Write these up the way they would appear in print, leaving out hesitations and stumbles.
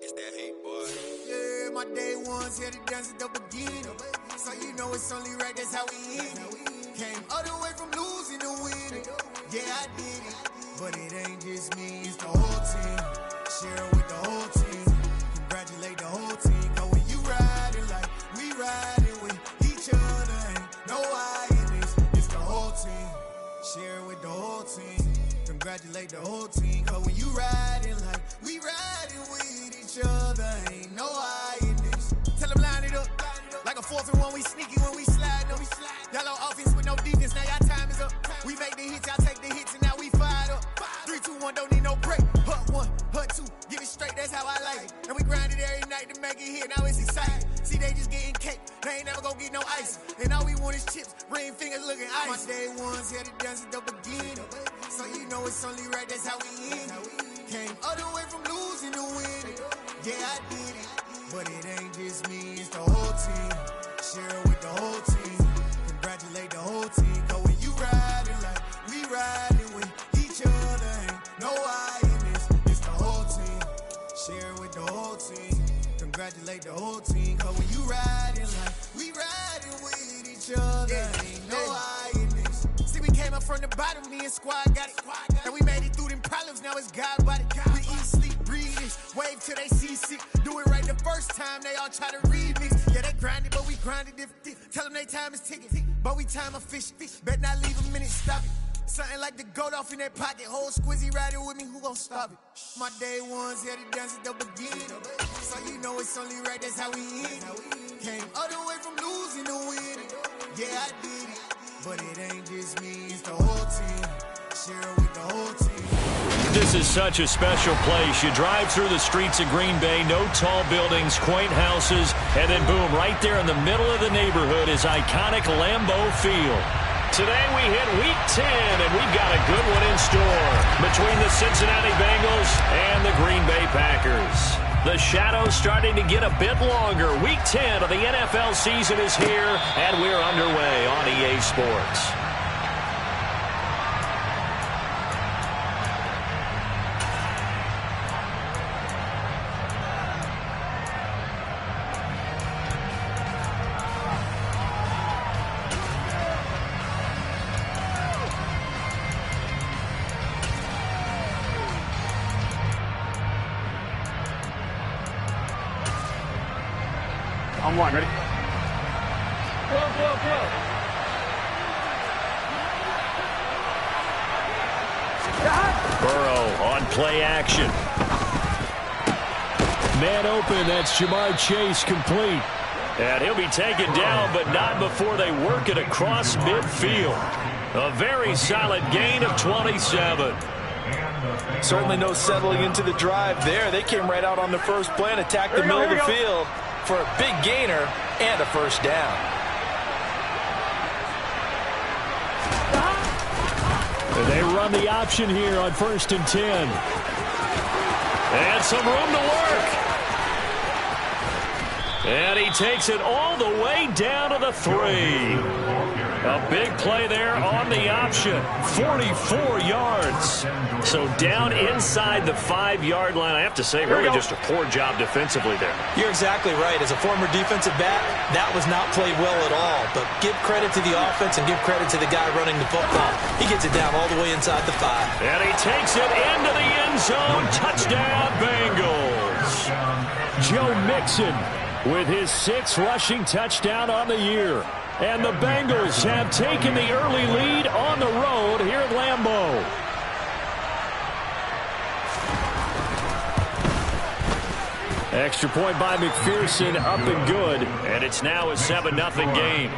It's that hate, boy. Yeah, my day ones here to dance at the beginning. So you know it's only right, that's how we end it. Came all the way from losing to winning. Yeah, I did it. But it ain't just me, it's the whole team. Share it with the whole team. Congratulate the whole team. Cause when you riding like we riding with each other, ain't no I in this. It's the whole team. Share it with the whole team. Congratulate the whole team. Cause when you riding like we riding with each other, ain't no I in this. Tell them line it up. Like a 4th and 1, we sneaky when we slide. No, we slide. Y'all on offense with no defense, now y'all time is up. We make the hits, y'all take the hits, and now we fired up. 3, 2, 1, don't need no break. Hut 1, hut 2, get it straight, that's how I like it. And we grind it every night to make it hit, now it's exciting. See, they just getting cake, they ain't never gonna get no ice. And all we want is chips, ring fingers looking ice. My day ones here to dance at the beginning. So you know it's only right, that's how we end it. Came all the way from losing to winning. Yeah, I did it. But it ain't just me, it's the whole team. Share it with the whole team. Congratulate the whole team. Cause when you riding like we riding with each other, ain't no I in this. It's the whole team. Share it with the whole team. Congratulate the whole team. Cause when you riding like we riding with each other, ain't no I in this. See, we came up from the bottom, me and squad got it. And we made it through them problems, now it's God body. We eat, sleep, breathe it. Wave till they see sick. Do it right the first time, they all try to remix. Yeah, they grinded, but we grinded different. Tell them they time is ticking, but we time a fish. Bet not leave a minute, stop it. Something like the goat off in that pocket. Whole squizzy riding with me, who gon' stop it? My day ones here to dance at the beginning. So you know it's only right, that's how we end it. Came all the way from losing to winning. Yeah, I did it. But it ain't just me, it's the whole team. Share it with the whole team. This is such a special place. You drive through the streets of Green Bay, no tall buildings, quaint houses, and then boom, right there in the middle of the neighborhood is iconic Lambeau Field. Today we hit Week 10, and we've got a good one in store between the Cincinnati Bengals and the Green Bay Packers. The shadow's starting to get a bit longer. Week 10 of the NFL season is here, and we're underway on EA Sports. On one, ready? Go. Burrow on play action. Man open, that's Jamar Chase complete. And he'll be taken down, but not before they work it across midfield. A very solid gain of 27. Certainly no settling into the drive there. They came right out on the first play and attacked the middle of the field for a big gainer and a first down. They run the option here on 1st and 10. And some room to work. And he takes it all the way down to the 3. A big play there on the option. 44 yards. So down inside the 5-yard line. I have to say, really just a poor job defensively there. You're exactly right. As a former defensive back, that was not played well at all. But give credit to the offense and give credit to the guy running the football. He gets it down all the way inside the 5. And he takes it into the end zone. Touchdown, Bengals. Joe Mixon with his 6th rushing touchdown on the year. And the Bengals have taken the early lead on the road here at Lambeau. Extra point by McPherson, up and good. And it's now a 7-0 game.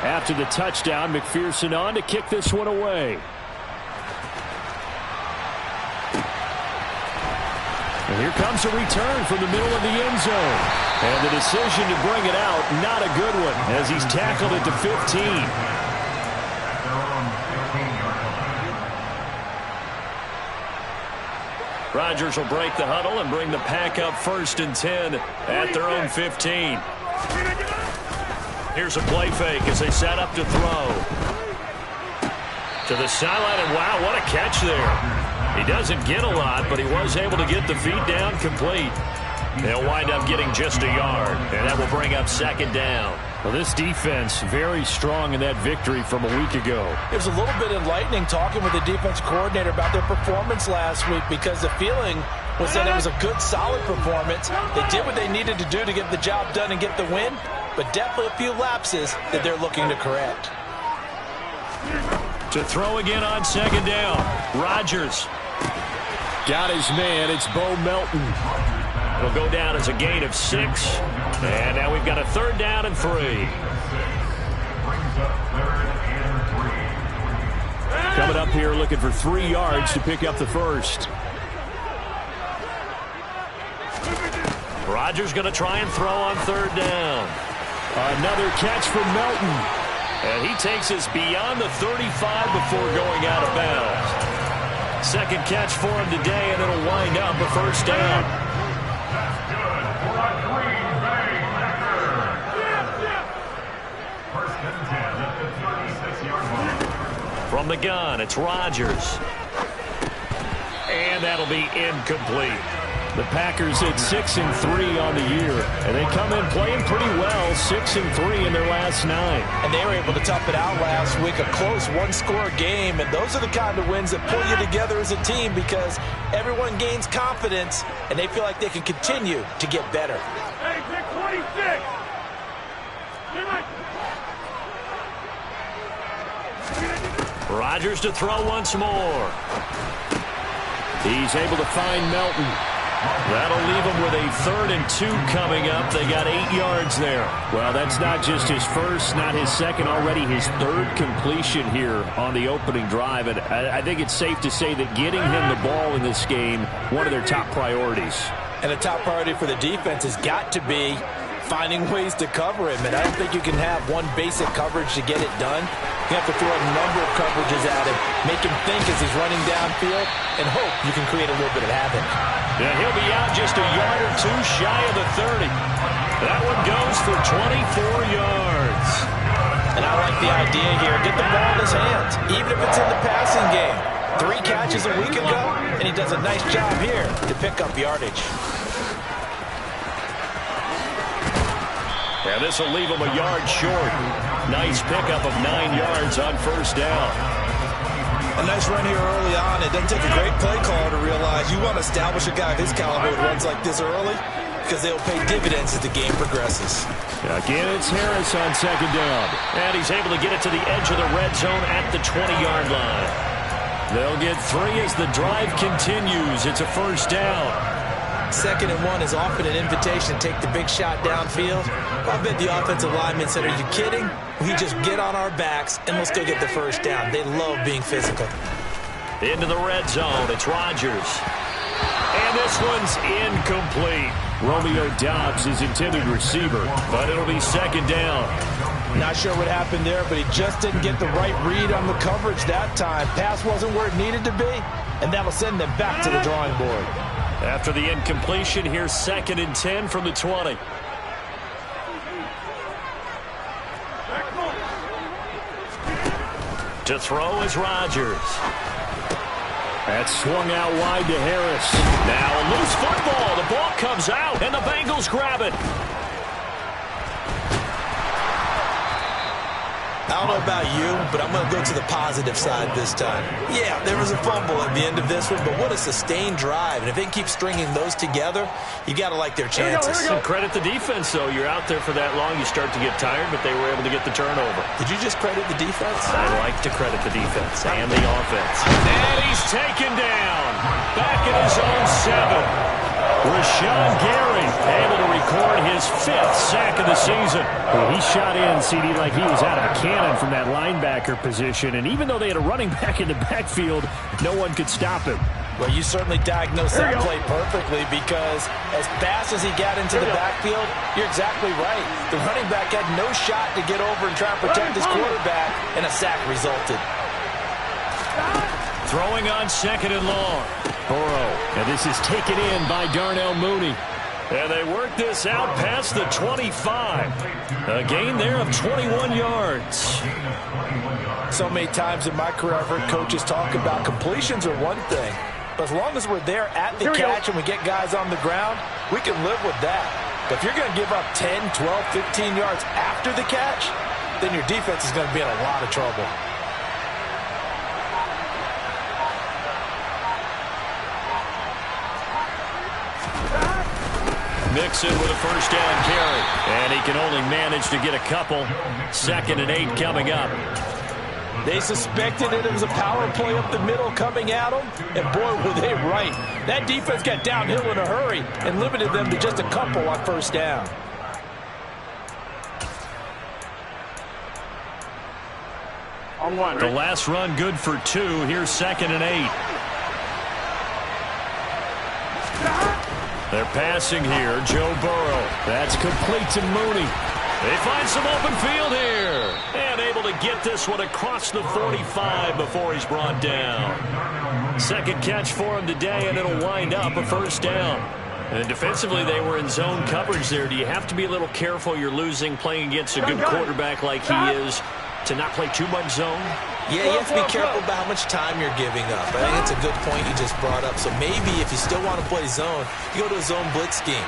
After the touchdown, McPherson on to kick this one away. And here comes a return from the middle of the end zone. And the decision to bring it out, not a good one, as he's tackled at the 15. Rodgers will break the huddle and bring the pack up 1st and 10 at their own 15. Here's a play fake as they set up to throw. To the sideline, and wow, what a catch there. He doesn't get a lot, but he was able to get the feet down complete. They'll wind up getting just a yard, and that will bring up second down. Well, this defense very strong in that victory from a week ago. It was a little bit enlightening talking with the defense coordinator about their performance last week, because the feeling was that it was a good, solid performance. They did what they needed to do to get the job done and get the win, but definitely a few lapses that they're looking to correct. To throw again on second down, Rodgers. Got his man. It's Bo Melton. It'll go down as a gain of 6. And now we've got a 3rd down and 3. Coming up here looking for 3 yards to pick up the first. Rodgers going to try and throw on 3rd down. Another catch from Melton. And he takes us beyond the 35 before going out of bounds. Second catch for him today, and it'll wind up a first down. From the gun, it's Rodgers. And that'll be incomplete. The Packers at 6-3 on the year, and they come in playing pretty well, 6-3 in their last 9. And they were able to tough it out last week, a close one-score game, and those are the kind of wins that pull you together as a team, because everyone gains confidence, and they feel like they can continue to get better. Hey, pick 26! Rodgers to throw once more. He's able to find Melton. That'll leave him with a 3rd and 2 coming up. They got 8 yards there. Well, that's not just his first, not his second, already his 3rd completion here on the opening drive. And I think it's safe to say that getting him the ball in this game, one of their top priorities. And a top priority for the defense has got to be finding ways to cover him. And I don't think you can have one basic coverage to get it done. You have to throw a number of coverages at him, make him think as he's running downfield, and hope you can create a little bit of havoc. Yeah, he'll be out just a yard or 2 shy of the 30. That one goes for 24 yards. And I like the idea here. Get the ball in his hands, even if it's in the passing game. 3 catches a week ago, and he does a nice job here to pick up yardage. Yeah, this will leave him a yard short. Nice pickup of 9 yards on first down. A nice run here early on. It doesn't take a great play caller to realize you want to establish a guy of his caliber who runs like this early, because they'll pay dividends as the game progresses. Again, it's Harris on second down. And he's able to get it to the edge of the red zone at the 20-yard line. They'll get 3 as the drive continues. It's a first down. 2nd and 1 is often an invitation to take the big shot downfield. I bet the offensive lineman said, "Are you kidding? We just get on our backs and let's go get the first down." They love being physical. Into the red zone, it's Rodgers. And this one's incomplete. Romeo Doubs, his intended receiver. But it'll be second down. Not sure what happened there, but he just didn't get the right read on the coverage that time. Pass wasn't where it needed to be, and that'll send them back to the drawing board. After the incompletion, here's 2nd and 10 from the 20. To throw is Rodgers. That's swung out wide to Harris. Now a loose football. The ball comes out, and the Bengals grab it. I don't know about you, but I'm going to go to the positive side this time. Yeah, there was a fumble at the end of this one, but what a sustained drive. And if they keep stringing those together, you got to like their chances. Here we go. Credit the defense, though. You're out there for that long, you start to get tired, but they were able to get the turnover. Did you just credit the defense? I like to credit the defense and the offense. And he's taken down. Back in his own 7. Rashawn Gary able to record his 5th sack of the season. Well, he shot in, CD, like he was out of a cannon from that linebacker position. And even though they had a running back in the backfield, no one could stop him. Well, you certainly diagnosed that play perfectly, because as fast as he got into the backfield, you're exactly right. The running back had no shot to get over and try and protect his quarterback, and a sack resulted. Throwing on 2nd and long. Burrow, and this is taken in by Darnell Mooney. And they work this out past the 25. A gain there of 21 yards. So many times in my career, I've heard coaches talk about completions are one thing. But as long as we're there at the catch and we get guys on the ground, we can live with that. But if you're going to give up 10, 12, 15 yards after the catch, then your defense is going to be in a lot of trouble. Mixon with a first down carry. And he can only manage to get a couple. 2nd and 8 coming up. They suspected it was a power play up the middle coming at them, and boy, were they right. That defense got downhill in a hurry and limited them to just a couple on first down. On one. The last run good for 2. Here's 2nd and 8. They're passing here. Joe Burrow. That's complete to Mooney. They find some open field here. And able to get this one across the 45 before he's brought down. Second catch for him today, and it'll wind up a first down. And defensively, they were in zone coverage there. Do you have to be a little careful? You're losing playing against a good quarterback like he is to not play too much zone? Yeah, you have to be careful about how much time you're giving up. I think it's a good point you just brought up. So maybe if you still want to play zone, you go to a zone blitz scheme.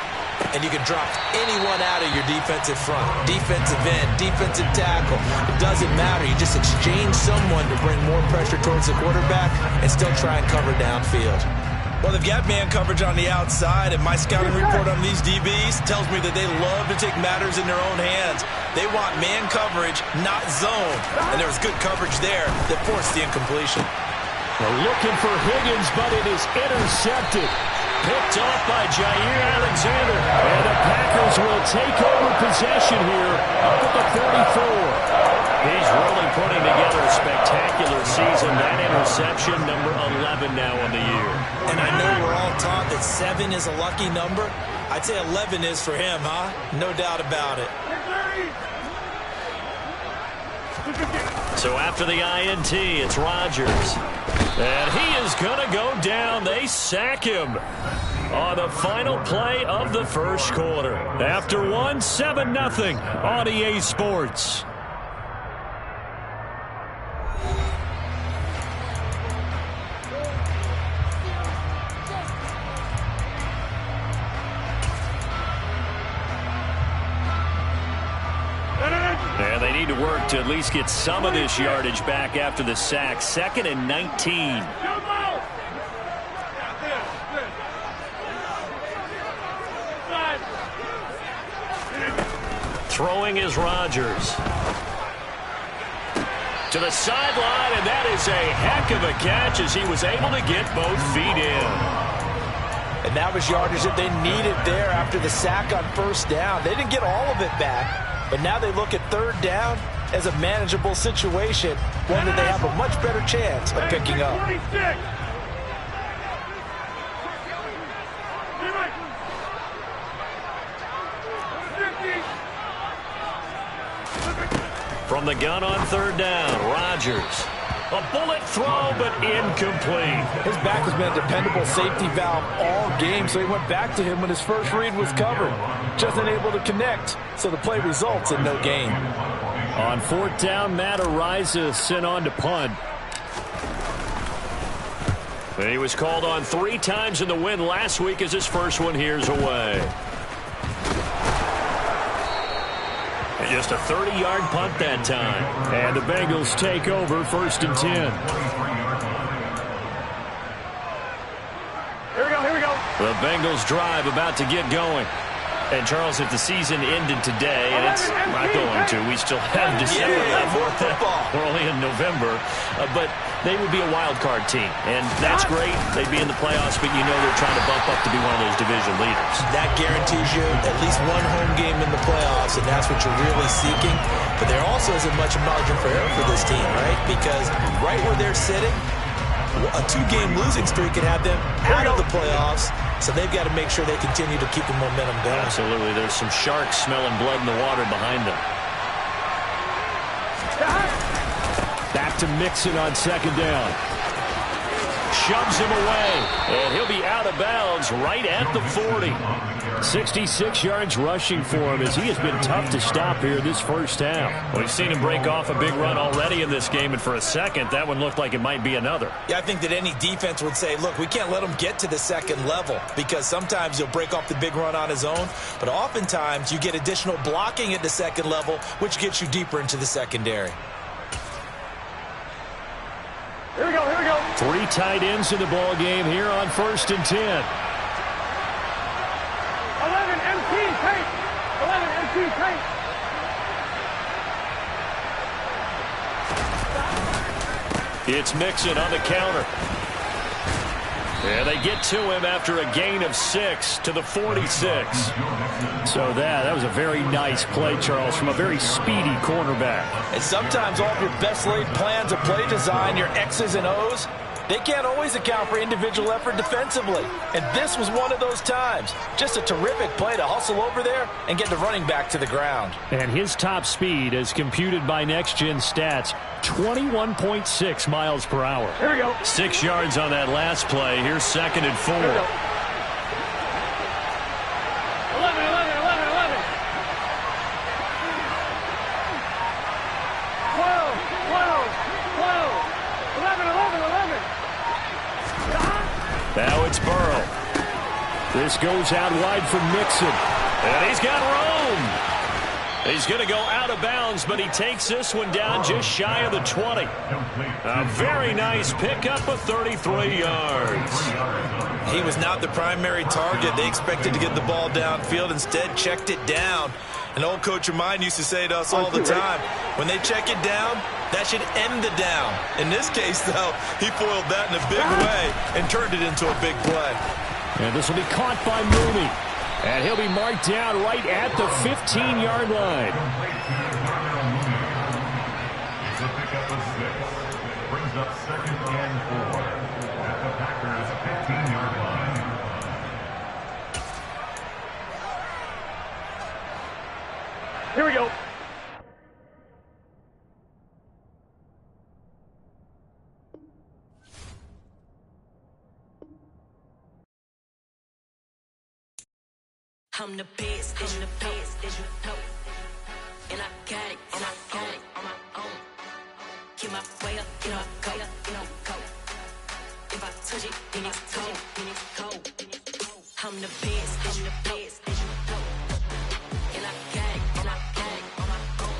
And you can drop anyone out of your defensive front. Defensive end, defensive tackle. It doesn't matter. You just exchange someone to bring more pressure towards the quarterback and still try and cover downfield. Well, they've got man coverage on the outside, and my scouting report on these DBs tells me that they love to take matters in their own hands. They want man coverage, not zone. And there was good coverage there that forced the incompletion. They're looking for Higgins, but it is intercepted. Picked off by Jair Alexander. And the Packers will take over possession here up at the 44. He's really putting together a spectacular season. That interception, number 11 now on the year. And I know we're all taught that 7 is a lucky number. I'd say 11 is for him, huh? No doubt about it. So after the INT, it's Rodgers. And he is going to go down. They sack him on the final play of the first quarter. After one, 7-0 on EA Sports. And they need to work to at least get some of this yardage back after the sack. 2nd and 19. Throwing is Rodgers. To the sideline, and that is a heck of a catch as he was able to get both feet in. And that was yardage that they needed there after the sack on first down. They didn't get all of it back, but now they look at third down as a manageable situation, one that they have a much better chance of picking up. From the gun on third down, Rodgers. A bullet throw, but incomplete. His back has been a dependable safety valve all game, so he went back to him when his first read was covered. Just unable to connect, so the play results in no gain. On fourth down, Matt Araiza sent on to punt. And he was called on 3 times in the win last week as his first one here's away. And just a 30-yard punt that time. And the Bengals take over 1st and 10. Here we go. The Bengals drive about to get going. And, Charles, if the season ended today, and it's not going to, we still have December. We're only in November. But they would be a wild card team. And that's great. They'd be in the playoffs, but you know they're trying to bump up to be one of those division leaders. That guarantees you at least one home game in the playoffs, and that's what you're really seeking. But there also isn't much margin for error for this team, right? Because right where they're sitting, a 2-game losing streak could have them out of the playoffs. So they've got to make sure they continue to keep the momentum going. Absolutely. There's some sharks smelling blood in the water behind them. Back to Mixon on second down. shoves him away. And he'll be out of bounds right at the 40. 66 yards rushing for him as he has been tough to stop here this first half. We've seen him break off a big run already in this game, and for a second, that one looked like it might be another. Yeah, I think that any defense would say, look, we can't let him get to the second level because sometimes he'll break off the big run on his own, but oftentimes you get additional blocking at the second level, which gets you deeper into the secondary. Here we go, here we go. 3 tight ends in the ball game here on 1st and 10. 11 MT tank. 11 MT tank. It's Mixon on the counter. And they get to him after a gain of 6 to the 46. So that was a very nice play, Charles, from a very speedy cornerback. And sometimes all of your best laid plans of play design, your X's and O's, they can't always account for individual effort defensively. And this was one of those times. Just a terrific play to hustle over there and get the running back to the ground. And his top speed, as computed by Next Gen Stats, 21.6 miles per hour. Here we go. 6 yards on that last play. Here's 2nd and 4. Here we go. 11, 11, 11, 11. 12, 12, 12. 11, 11, 11. Now it's Burrow. This goes out wide for Mixon. And he's got room. He's going to go out of bounds, but he takes this one down just shy of the 20. A very nice pickup of 33 yards. He was not the primary target. They expected to get the ball downfield. Instead, checked it down. An old coach of mine used to say to us all the time, when they check it down, that should end the down. In this case, though, he foiled that in a big way and turned it into a big play. And this will be caught by Mooney. And he'll be marked down right at the 15-yard line. It's a pickup of 6. Brings up 2nd and 4 at the Packers' 15-yard line. Here we go. I'm the best, and the best, as you know. And I got it, and I got it on my own. Get my way up, you know, go, you know, go. If I touch it, then it's cold, then it's cold. I'm the best, and the best, as you know. And I got it, and I got it on my own.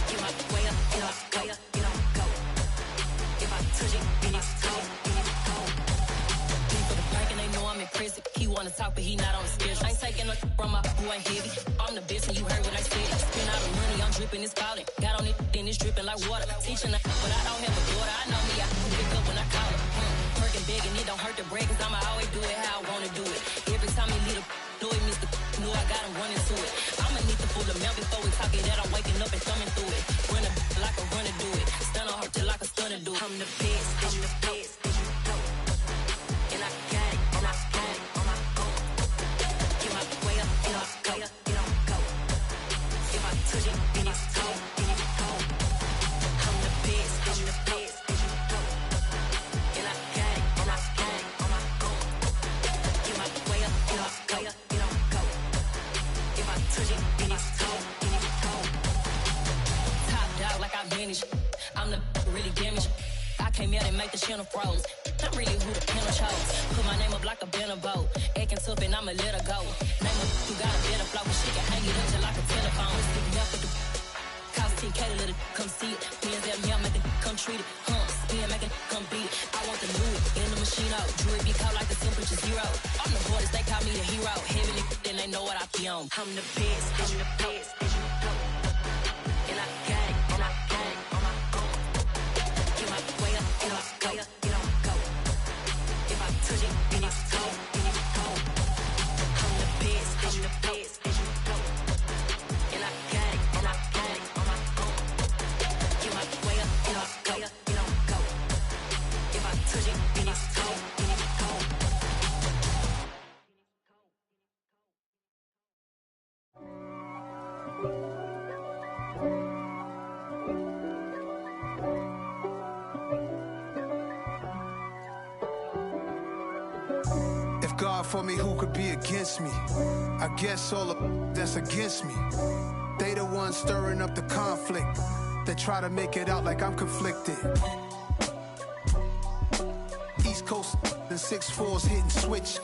Get my way up, you know, go, you know, go. If I touch it, then it's cold, then it's cold. People the bank and they know I'm impressive. He wanna talk, but he not on the schedule. I ain't taking no from my boy ain't heavy. I'm the best and you heard what I said. Spend all the money, I'm dripping, it's falling. Got on it, then it's dripping like water. Teaching her, but I don't have a daughter. I know me, I pick up when I call her. Working big and it don't hurt to break, cause I'ma always do it how I wanna do it. Every time he lead a do it, Mr. Knew I got him running to it. I'ma need to pull the milk before we talk it that I'm waking up and thumbing through it. Run a like a runner do it. Stun on her till like a stunner do it. I'm the best, I'm the best, and you know. And I got it, and I got it on my own. Get my way up, you know, go, you know, go. If I touch it, then it's cold, then it's cold. I'm the best, I'm the best, and you know. And I got it, and I got it on my own. Get my way up, you know, go, you know, go. If I touch it, then it's cold, then it's cold. Top dog like I manage. I'm the really damaged. I came out and make the channel froze. I'm really who the panel chose. Put my name up like a banner boat. Acting tough and I'ma let her go. Name her who got a better flow, but she can hang it up just like a telephone. Stick me up with the cost 10K to let it come see it. Me and them, yeah, make it come treat it. Spin, make it come beat it. I want the new in the machine out. Jewelry be caught like the temperature 0. I'm the hardest, they call me the hero. Heavenly, then they know what I be on. I'm the best, I'm the best, and you know. And I got it, and I got it on my own. Get my way up, you know, go, you know, go. If I touch it, then it's cold, then it's cold. I'm the best, I'm the best, and you know. And I got it, and I got it on my own. Get my way up, you know, go, you know, go. If I touch it, then it's cold, then it's cold. for me, who could be against me? I guess all the that's against me. They the ones stirring up the conflict. They try to make it out like I'm conflicted. East Coast and 6'4's hitting switch.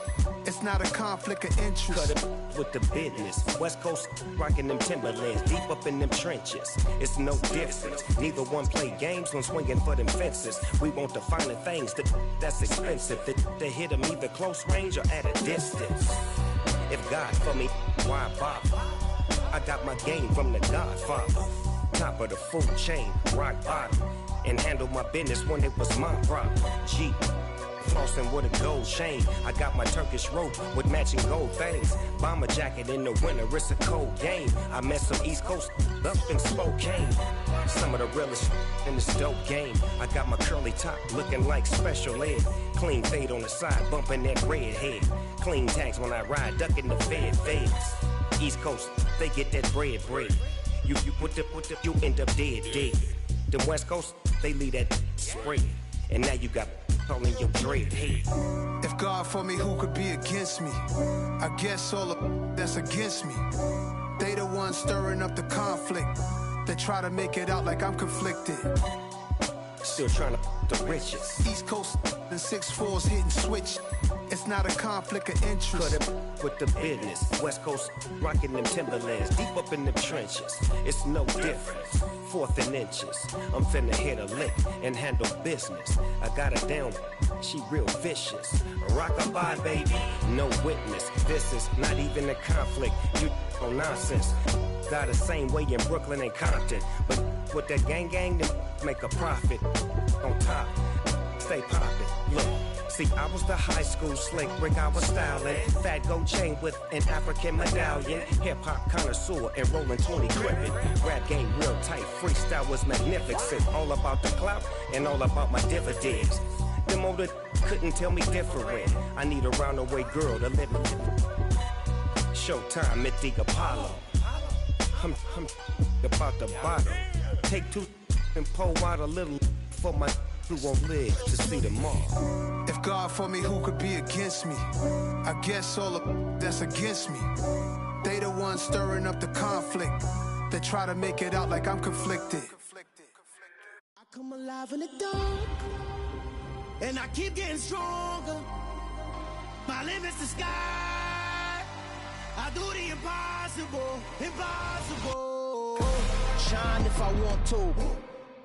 It's not a conflict of interest. Cut it with the business. West Coast rocking them Timberlands, deep up in them trenches. It's no difference. Neither one play games when swinging for them fences. We want the finer things that's expensive. They hit them either close range or at a distance. If God for me, why bother? I got my game from the Godfather. Top of the food chain, rock bottom. And handle my business when it was my problem. G. Flossing with a gold chain. I got my Turkish rope with matching gold things. Bomber jacket in the winter, it's a cold game. I met some East Coast up in Spokane. Some of the realest in this dope game. I got my curly top looking like special ed. Clean fade on the side, bumping that red head. Clean tags when I ride, ducking the feds. East Coast, they get that bread. You you end up dead. Them West Coast, they leave that spread. And now you got all in your dread head. If God for me, who could be against me? I guess all the that's against me. They the ones stirring up the conflict. They try to make it out like I'm conflicted. Still trying to the riches. East Coast and 6'4's hitting switch. It's not a conflict of interest. Cut it with the business. West Coast rocking them Timberlands, deep up in them trenches. It's no difference. 4th and inches. I'm finna hit a lick and handle business. I got her down, she real vicious. Rock-a-bye, baby, no witness. This is not even a conflict. You on nonsense. Got the same way in Brooklyn and Compton. But with that gang, they make a profit. On top, stay poppin'. Look, see, I was the high school slick Rick, I was styling. Fat gold chain with an African medallion. Hip-hop connoisseur and rolling 20 gripping. Rap game real tight, freestyle was magnificent. All about the clout and all about my dividends. Them older couldn't tell me different. I need a roundaway girl to live in. Showtime at the Apollo. I'm about the bottle. Take 2 and pour out a little for my who won't live to see tomorrow. If God for me, who could be against me? I guess all the that's against me. They the ones stirring up the conflict. They try to make it out like I'm conflicted. I come alive in the dark, and I keep getting stronger. My limit's the sky. I do the impossible. Shine if I want to.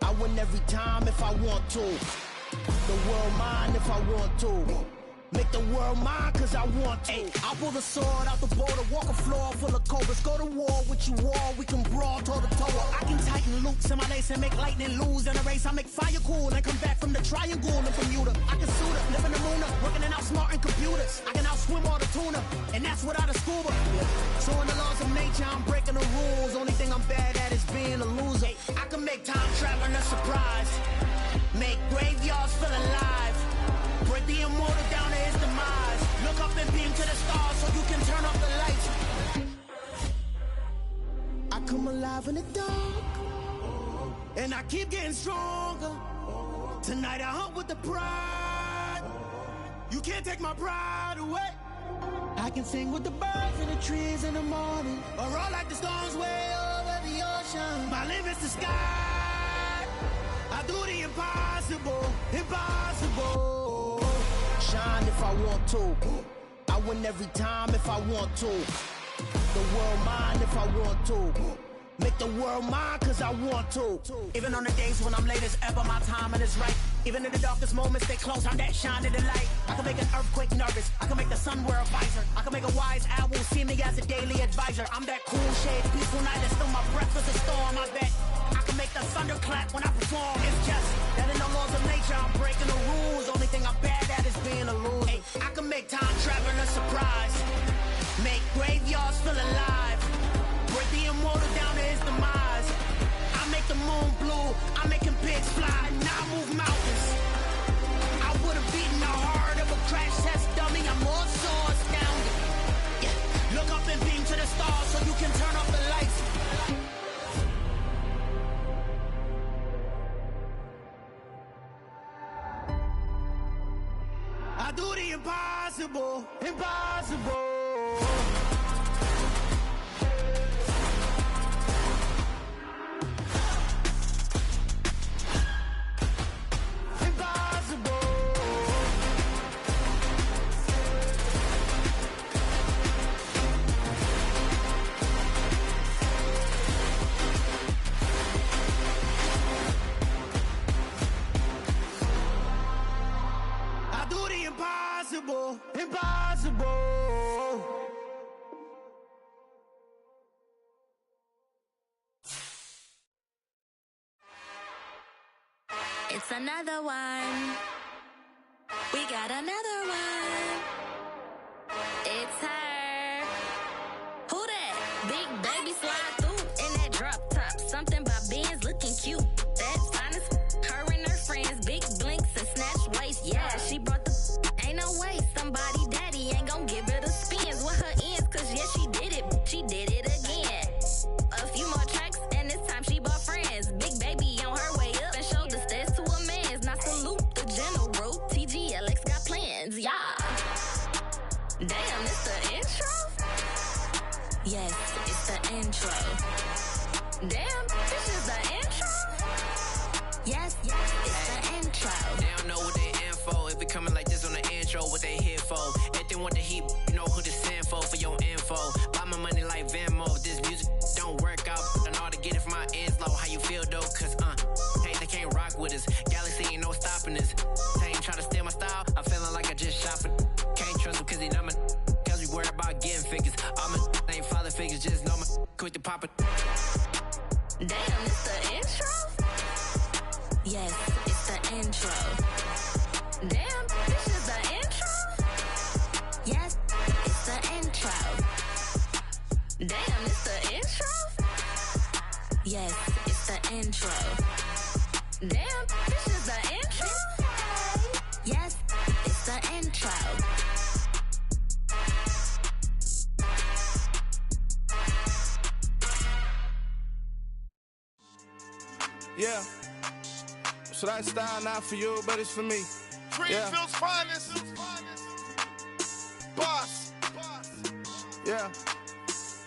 I win every time if I want to. The world mine if I want to. Make the world mine cause I want to. Ay, I'll pull the sword out the border, walk a floor full of cobras. Go to war with you all, we can brawl toe to toe. I can tighten loops in my lace and make lightning lose in a race. I make fire cool and come back from the triangle in Bermuda. I can suit up, live in the moon up, working and outsmarting computers. I can outswim all the tuna, and that's without a scuba. So in the laws of nature, I'm breaking the rules. Only thing I'm bad at is being a loser. I can make time traveling a surprise, make graveyards feel alive. Break the immortal down to his demise. Look up and beam to the stars so you can turn off the lights. I come alive in the dark, and I keep getting stronger. Tonight I hunt with the pride. You can't take my pride away. I can sing with the birds and the trees in the morning, or roll like the storms way over the ocean. My limit's the sky. I do the impossible. Shine if I want to. I win every time if I want to. The world mine if I want to. Make the world mine cause I want to. Even on the days when I'm late as ever, my timing is right. Even in the darkest moments, they close, I'm that shine in the light. I can make an earthquake nervous, I can make the sun wear a visor. I can make a wise owl see me as a daily advisor. I'm that cool shade, peaceful night, and still my breath is a storm, I bet. I can make the thunder clap when I perform. It's just that in the laws of nature, I'm breaking the rules. Only thing I'm bad at is being a loser. Ay, I can make time traveling a surprise, make graveyards feel alive. Break the immortal down to his demise. I make the moon blue, I'm making pigs fly. Now I move mountains. I would've beaten the heart of a crash test dummy. I'm more so astounded. Yeah. Look up and beam to the stars so you can turn off the lights. I do the impossible. impossible, impossible. Impossible, impossible. It's another one. We got another one. It's her. Who that? Big baby slide through in that drop top. Something about Benz looking cute. That's honest. Her and her friends, big blinks and snatch waist. Yeah, she brought the. Ain't no way somebody daddy ain't gon' give her the spins with her ends. Cause yeah, she did it. She did it again. A few more tracks and this time she bought friends. Big baby on her way up and showed the stairs to a man's. Now salute the general. TGLX got plans, yeah. Damn, it's the intro? Yes, it's the intro. Damn, this is the intro? Yes, it's the intro. They don't know what they info. If it coming like this on the intro, what they here for? If they want the heat, you know who to send for your info. Buy my money like Venmo. If this music don't work out, and all to get it from my ends low. How you feel though? Cause hey, they can't rock with us. Galaxy ain't no stopping us. They ain't try to steal my style. I'm feeling like I just shot for. Can't trust him cause he not my. Cause we worried about getting figures. All my ain't father figures, just know my quick to pop it. Damn, it's the intro? Yes, it's the intro. Damn, this is the intro? Yes, it's the intro. Damn, it's the intro? Yes, it's the intro. Damn, this is the intro? Yes, it's the intro. Yeah. So that style not for you, but it's for me. Greenfield's finest. Boss. Yeah.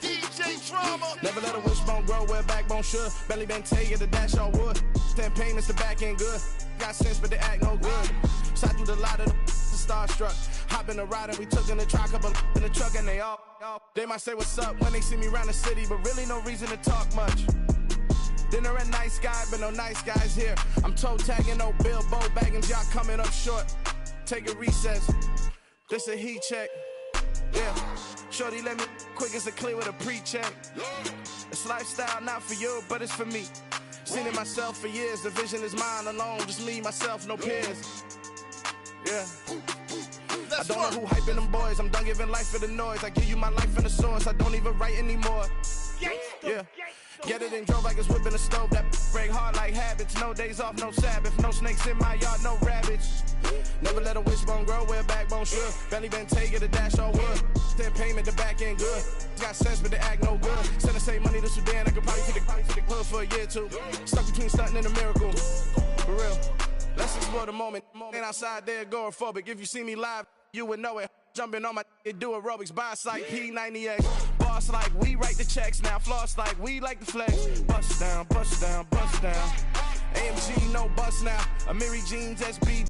DJ Drama. Never let a wishbone grow where backbone should. Belly been taking the dash all wood. 10 payments, the back end good. Got sense, but they act no good. Shot through the lot of the starstruck. Hop in the ride and we took in the truck, couple in the truck and they all. They might say what's up when they see me around the city, but really no reason to talk much. Dinner at nice guy, but no nice guys here. I'm toe tagging, no Bilbo baggins, y'all coming up short. Take a recess. This a heat check. Yeah. Shorty let me quick as a clear with a pre-check. It's lifestyle not for you, but it's for me. Seen it myself for years. The vision is mine alone. Just me, myself, no peers. Yeah. I don't know who hyping them boys. I'm done giving life for the noise. I give you my life in the source. I don't even write anymore. Yeah. Get it and drove like it's whipping a stove. That break hard like habits. No days off, no Sabbath. No snakes in my yard, no rabbits. Never let a wishbone grow where backbone should. Belly been taking the dash all wood. 10 payment, the back end good. Got sense, but they act no good. Send the same money to Sudan. I could probably take the hood for a year or two. Stuck between stunting and a miracle. For real. Let's explore the moment. Ain't outside there agoraphobic. If you see me live, you would know it. Jumping on my do aerobics, boss like P90X. Boss like we write the checks now. Floss like we like the flex. Bust down, bust down, bust down. AMG, no bust now. Amiri jeans, SB.